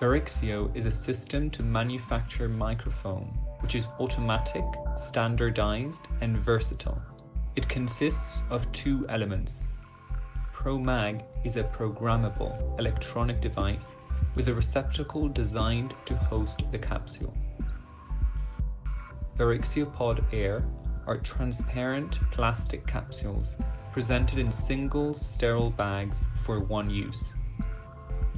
VARIXIO is a system to manufacture microfoam, which is automatic, standardized, and versatile. It consists of two elements. ProMag is a programmable electronic device with a receptacle designed to host the capsule. VARIXIO Pod Air are transparent plastic capsules presented in single sterile bags for one use.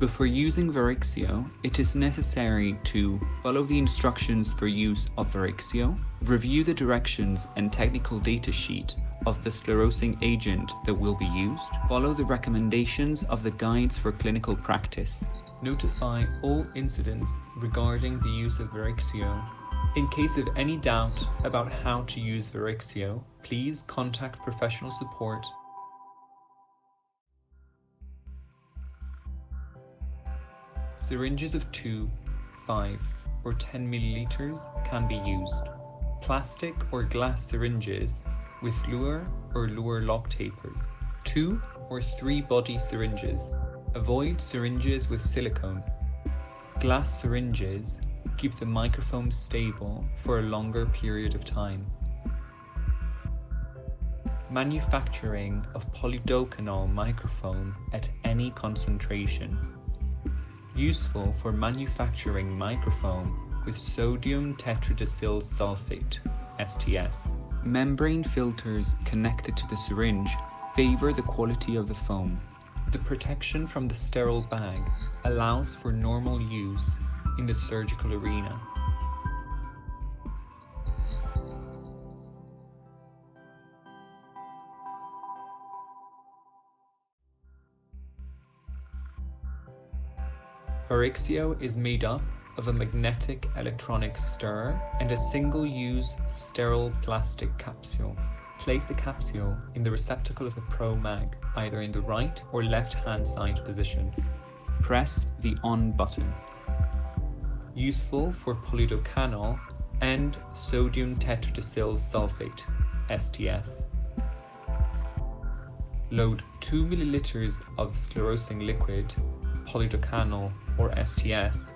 Before using VARIXIO, it is necessary to follow the instructions for use of VARIXIO, review the directions and technical data sheet of the sclerosing agent that will be used, follow the recommendations of the guides for clinical practice, notify all incidents regarding the use of VARIXIO. In case of any doubt about how to use VARIXIO, please contact professional support. Syringes of 2, 5, or 10 milliliters can be used. Plastic or glass syringes with Luer or Luer lock tapers. 2 or 3 body syringes. Avoid syringes with silicone. Glass syringes keep the microfoam stable for a longer period of time. Manufacturing of polydocanol microfoam at any concentration. Useful for manufacturing microfoam with sodium tetradecyl sulfate, STS. Membrane filters connected to the syringe favor the quality of the foam. The protection from the sterile bag allows for normal use in the surgical arena. VARIXIO is made up of a magnetic electronic stirrer and a single-use sterile plastic capsule. Place the capsule in the receptacle of the ProMag, either in the right or left-hand side position. Press the on button. Useful for polydocanol and sodium tetradecyl sulfate, STS. Load 2 milliliters of sclerosing liquid, polydocanol or STS,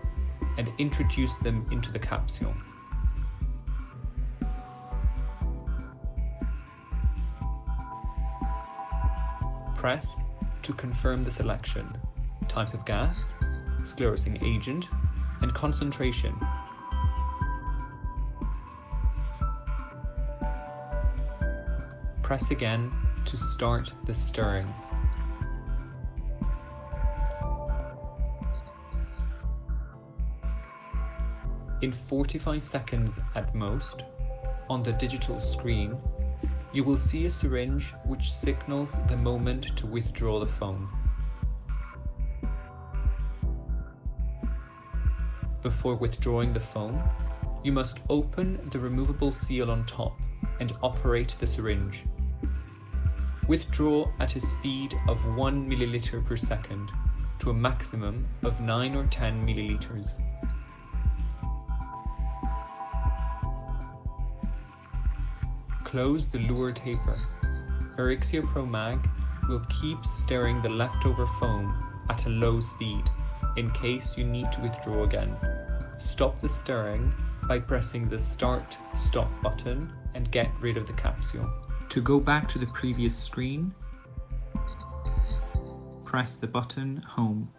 and introduce them into the capsule. Press to confirm the selection, type of gas, sclerosing agent, and concentration. Press again to start the stirring. In 45 seconds at most, on the digital screen, you will see a syringe which signals the moment to withdraw the foam. Before withdrawing the foam, you must open the removable seal on top and operate the syringe. Withdraw at a speed of 1 milliliter per second to a maximum of 9 or 10 milliliters. Close the Luer taper. VARIXIO ProMag will keep stirring the leftover foam at a low speed in case you need to withdraw again. Stop the stirring by pressing the Start/Stop button and get rid of the capsule. To go back to the previous screen, press the button Home.